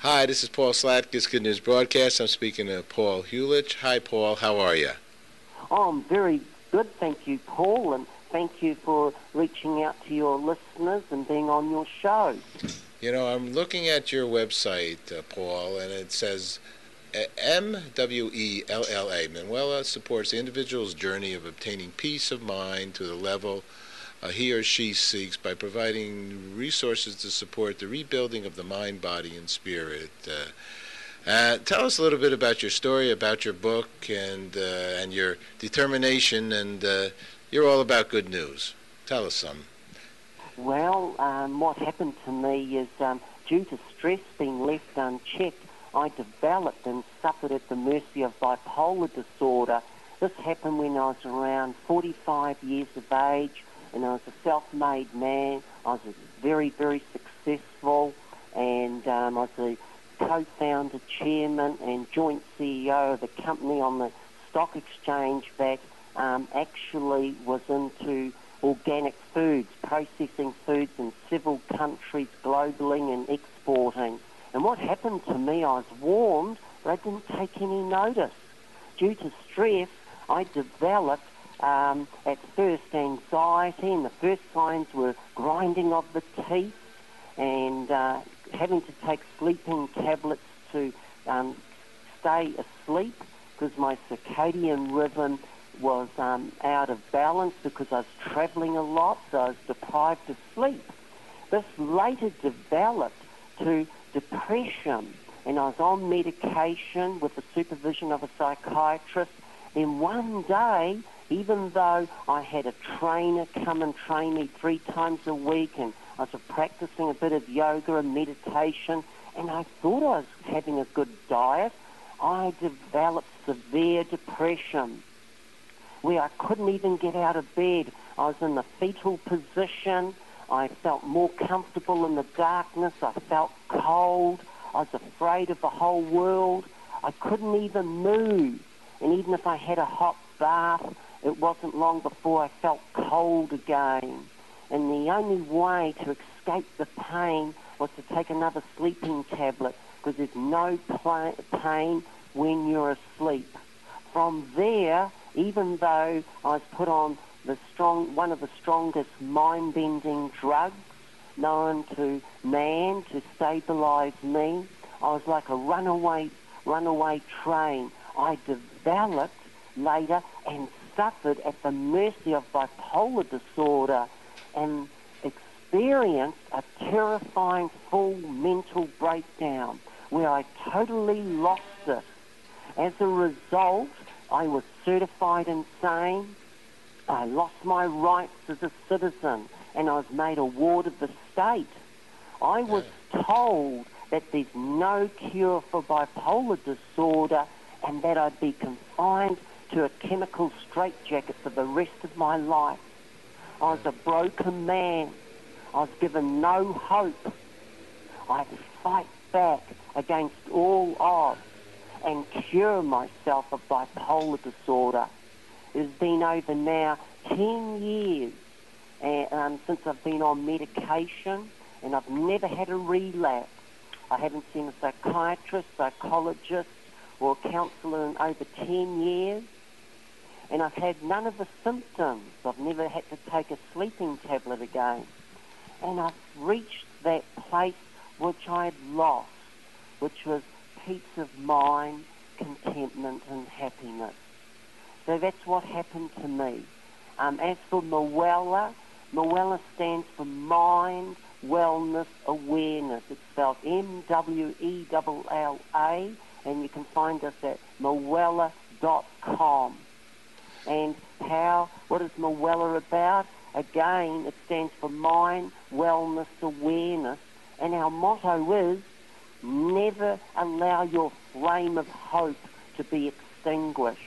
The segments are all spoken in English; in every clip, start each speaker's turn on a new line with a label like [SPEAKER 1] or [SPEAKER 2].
[SPEAKER 1] Hi, this is Paul Slatkus, Good News Broadcast. I'm speaking to Paul Huljich. Hi, Paul. How are you?
[SPEAKER 2] Oh, I'm very good, thank you, Paul, and thank you for reaching out to your listeners and being on your show.
[SPEAKER 1] You know, I'm looking at your website, Paul, and it says MWELLA. Manuela supports the individual's journey of obtaining peace of mind to the level he or she seeks by providing resources to support the rebuilding of the mind, body, and spirit. Tell us a little bit about your story, about your book, and your determination. And you're all about good news. Tell us some.
[SPEAKER 2] Well, what happened to me is due to stress being left unchecked, I developed and suffered at the mercy of bipolar disorder. This happened when I was around 45 years of age, and I was a self-made man. I was very, very successful, and I was a co-founder, chairman, and joint CEO of a company on the stock exchange that actually was into organic foods, processing foods in several countries globally and exporting. And what happened to me, I was warned, but I didn't take any notice. Due to stress, I developed at first anxiety, and the first signs were grinding of the teeth and having to take sleeping tablets to stay asleep because my circadian rhythm was out of balance because I was travelling a lot, so I was deprived of sleep. This later developed to depression, and I was on medication with the supervision of a psychiatrist. Then one day, even though I had a trainer come and train me 3 times a week, and I was practicing a bit of yoga and meditation, and I thought I was having a good diet, I developed severe depression where I couldn't even get out of bed. I was in the fetal position. I felt more comfortable in the darkness. I felt cold. I was afraid of the whole world. I couldn't even move. And even if I had a hot bath, it wasn't long before I felt cold again. And the only way to escape the pain was to take another sleeping tablet because there's no pain when you're asleep. From there, even though I was put on one of the strongest mind-bending drugs known to man to stabilize me, I was like a runaway train. I developed later and suffered at the mercy of bipolar disorder and experienced a terrifying full mental breakdown where I totally lost it. As a result, I was certified insane. I lost my rights as a citizen, and I was made a ward of the state. I was told that there's no cure for bipolar disorder and that I'd be confined to a chemical straitjacket for the rest of my life. I was a broken man. I was given no hope. I'd fight back against all odds and cure myself of bipolar disorder. It has been over now 10 years since I've been on medication, and I've never had a relapse. I haven't seen a psychiatrist, psychologist, or a counsellor in over 10 years, and I've had none of the symptoms. I've never had to take a sleeping tablet again. And I've reached that place which I had lost, which was peace of mind, contentment, and happiness. So that's what happened to me. As for Moella, Moella stands for Mind, Wellness, Awareness. It's spelled MWELLA, and you can find us at moella.com. And what is Moella about? Again, it stands for Mind, Wellness, Awareness. And our motto is, never allow your flame of hope to be extinguished.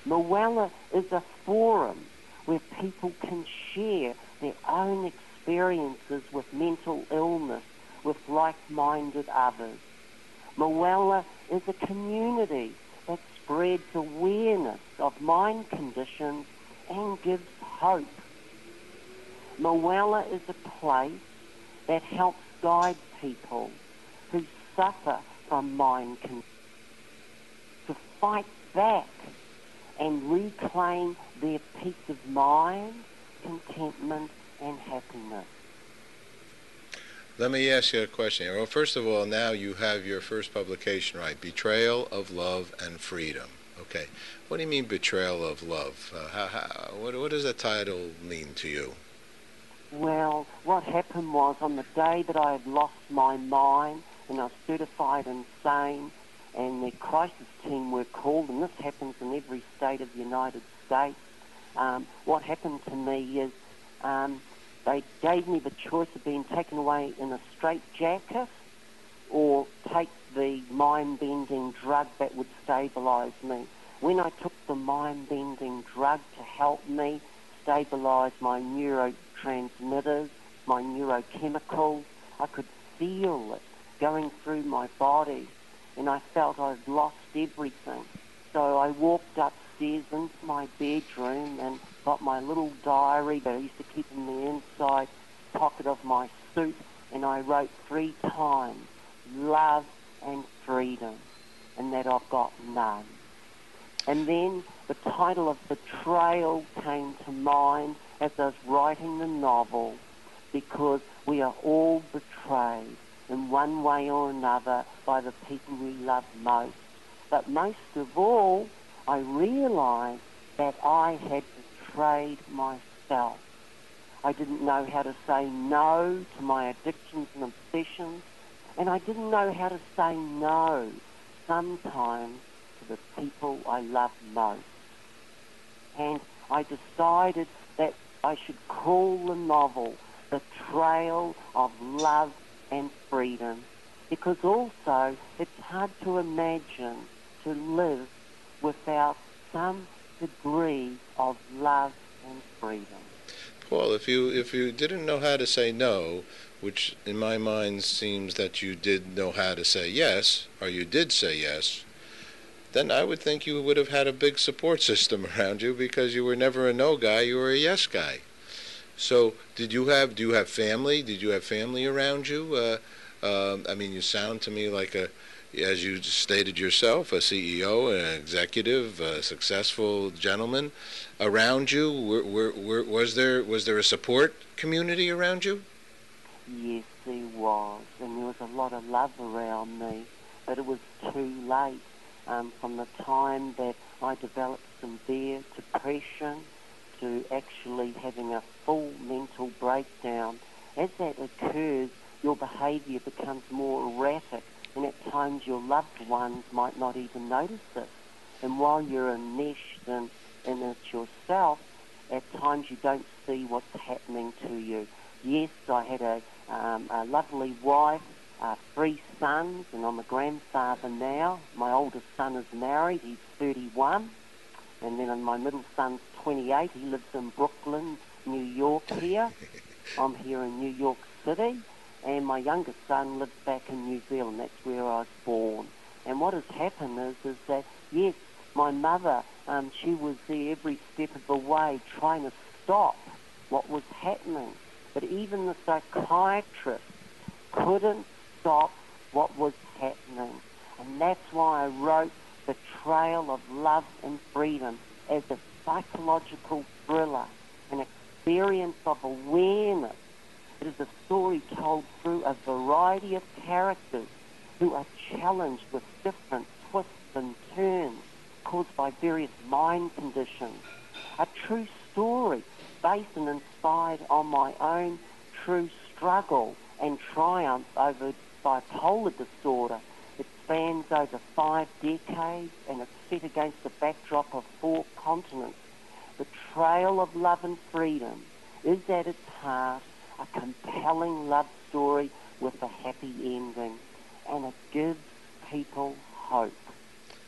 [SPEAKER 2] Moella is a forum where people can share their own experiences with mental illness with like-minded others. Moella is a community that spreads awareness of mind conditions and gives hope. Moella is a place that helps guide people who suffer from mind conditions, to fight back and reclaim their peace of mind, contentment, and happiness.
[SPEAKER 1] Let me ask you a question here. Well, first of all, now you have your first publication, right? Betrayal of Love and Freedom. Okay. What do you mean, betrayal of love? What does that title mean to you?
[SPEAKER 2] Well, what happened was, on the day that I had lost my mind and I was certified insane, and the crisis team were called, and this happens in every state of the United States, what happened to me is they gave me the choice of being taken away in a straitjacket or take the mind-bending drug that would stabilise me. When I took the mind-bending drug to help me stabilise my neurotransmitters, my neurochemicals, I could feel it going through my body, and I felt I'd lost everything. So I walked upstairs into my bedroom and got my little diary that I used to keep in the inside pocket of my suit, and I wrote 3 times, love and freedom, and that I've got none. And then the title of Betrayal came to mind as I was writing the novel, because we are all betrayed in one way or another by the people we love most. But most of all, I realised that I had betrayed myself. I didn't know how to say no to my addictions and obsessions, and I didn't know how to say no sometimes to the people I love most. And I decided that I should call the novel Betrayal of Love and Freedom, because also it's hard to imagine to live without some degree of love and freedom.
[SPEAKER 1] Paul, if you didn't know how to say no, which in my mind seems that you did know how to say yes, or you did say yes, then I would think you would have had a big support system around you, because you were never a no guy, you were a yes guy. So do you have family? Did you have family around you? I mean, you sound to me like as you stated yourself, a CEO, an executive, a successful gentleman around you. Was there a support community around you?
[SPEAKER 2] Yes, there was, and there was a lot of love around me, but it was too late. From the time that I developed severe depression to actually having a full mental breakdown, as that occurs, your behaviour becomes more erratic, and at times your loved ones might not even notice it. And while you're enmeshed in it yourself, at times you don't see what's happening to you. Yes, I had a lovely wife, 3 sons, and I'm a grandfather now. My oldest son is married, he's 31, and then my middle son's 28, he lives in Brooklyn, New York here. I'm here in New York City, and my youngest son lives back in New Zealand. That's where I was born. And what has happened is that, yes, my mother, she was there every step of the way trying to stop what was happening. But even the psychiatrist couldn't stop what was happening. And that's why I wrote Betrayal of Love and Freedom as a psychological thriller, an experience of awareness. It is a story told through a variety of characters who are challenged with different twists and turns caused by various mind conditions. A true story based and inspired on my own true struggle and triumph over bipolar disorder. It spans over 5 decades, and it's set against the backdrop of 4 continents. Betrayal of Love and Freedom is at its heart a compelling love story with a happy ending, and it gives people hope.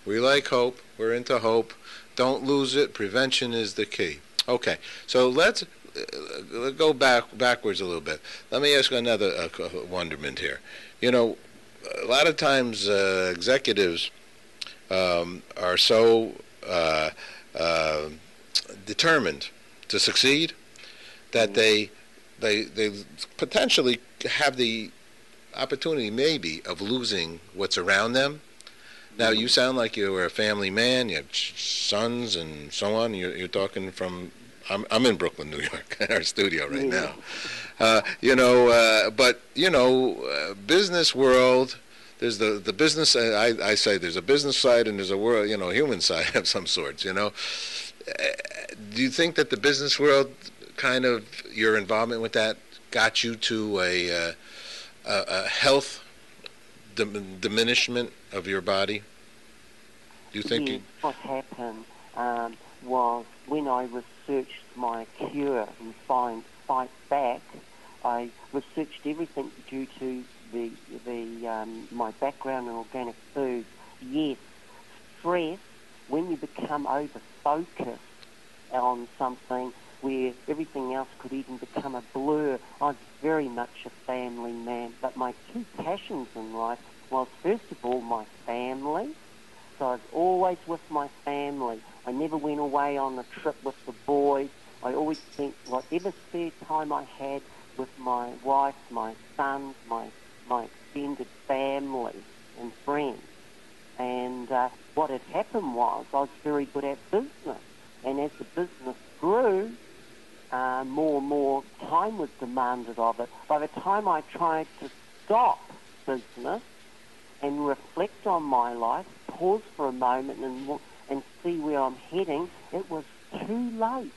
[SPEAKER 1] We like hope. We're into hope. Don't lose it. Prevention is the key. Okay, so let's go backwards a little bit. Let me ask another wonderment here. You know, a lot of times executives are so determined to succeed that they potentially have the opportunity maybe of losing what's around them. Now, you sound like you were a family man. You have sons and so on. You're talking from. I'm in Brooklyn, New York, in our studio right now. But business world. There's the business. I say there's a business side and there's a world, human side of some sorts. Do you think that the business world, kind of your involvement with that, got you to a health diminishment of your body? Do you think?
[SPEAKER 2] Yes, what happened was when I researched my cure and fight back, I researched everything due to my background in organic foods. Yes, stress, when you become over-focused on something where everything else could even become a blur. I was very much a family man, but my two passions in life was, first of all, my family. So I was always with my family. I never went away on a trip with the boys. I always spent whatever spare time I had with my wife, my sons, my extended family and friends. And what had happened was I was very good at business. And as the business grew, more and more time was demanded of it. By the time I tried to stop business and reflect on my life, pause for a moment and see where I'm heading, it was too late.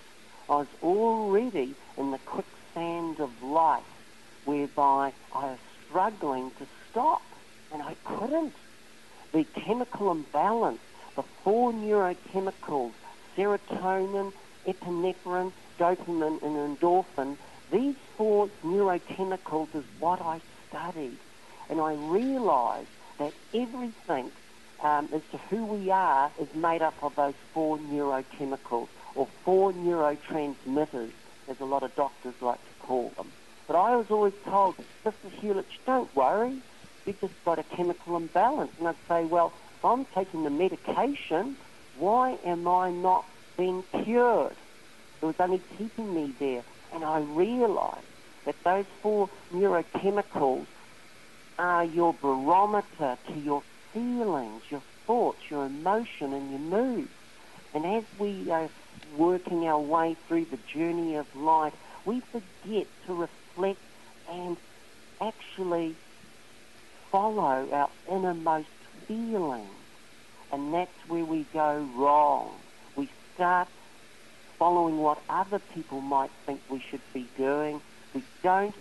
[SPEAKER 2] I was already in the quicksand of life, whereby I was struggling to stop, and I couldn't. The chemical imbalance, the four neurochemicals, serotonin, epinephrine, dopamine, and endorphin, these four neurochemicals is what I studied. And I realized that everything as to who we are is made up of those four neurochemicals, or four neurotransmitters, as a lot of doctors like to call them. But I was always told, Mr. Huljich, don't worry, you've just got a chemical imbalance. And I'd say, well, if I'm taking the medication, why am I not being cured? It was only keeping me there. And I realized that those four neurochemicals are your barometer to your feelings, your thoughts, your emotion, and your mood. And as we are working our way through the journey of life, we forget to reflect and actually follow our innermost feelings. And that's where we go wrong. We start following what other people might think we should be doing. We don't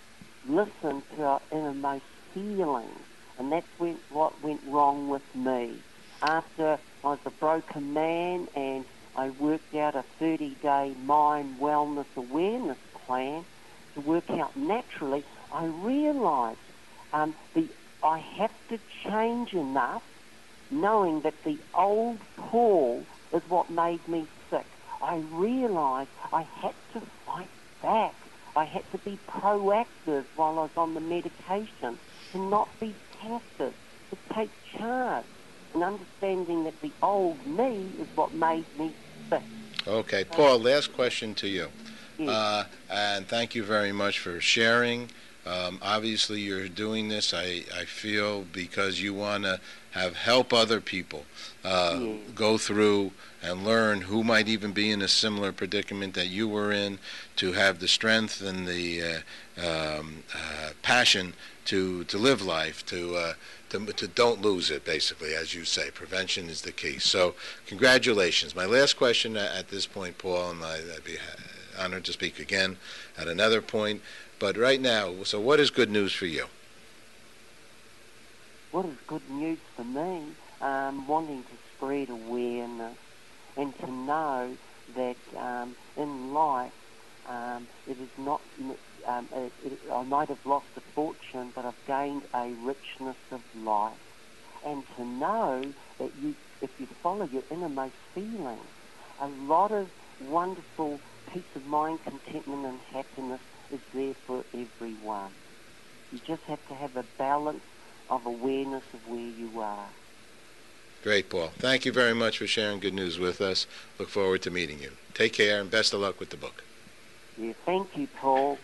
[SPEAKER 2] listen to our innermost feelings. And that's what went wrong with me. After I was a broken man and I worked out a 30-day mind wellness awareness plan to work out naturally, I realized I have to change enough, knowing that the old Paul is what made me sick. I realized I had to fight back. I had to be proactive while I was on the medication, to not be passive, to take charge, and understanding that the old me is what made me sick.
[SPEAKER 1] Okay, Paul, last question to you.
[SPEAKER 2] Yes.
[SPEAKER 1] And thank you very much for sharing. Obviously, you're doing this, I feel, because you want to help other people go through and learn, who might even be in a similar predicament that you were in, to have the strength and the passion to live life, to don't lose it, basically, as you say. Prevention is the key. So congratulations. My last question at this point, Paul, and I'd be honored to speak again at another point. But right now, so what is good news for you?
[SPEAKER 2] What is good news for me? Wanting to spread awareness and to know that in life it is not. I might have lost a fortune, but I've gained a richness of life. And to know that if you follow your innermost feelings, a lot of wonderful peace of mind, contentment, and happiness is there for everyone. You just have to have a balance of awareness of where you are.
[SPEAKER 1] Great, Paul. Thank you very much for sharing good news with us. Look forward to meeting you. Take care, and best of luck with the book.
[SPEAKER 2] Yeah, thank you, Paul.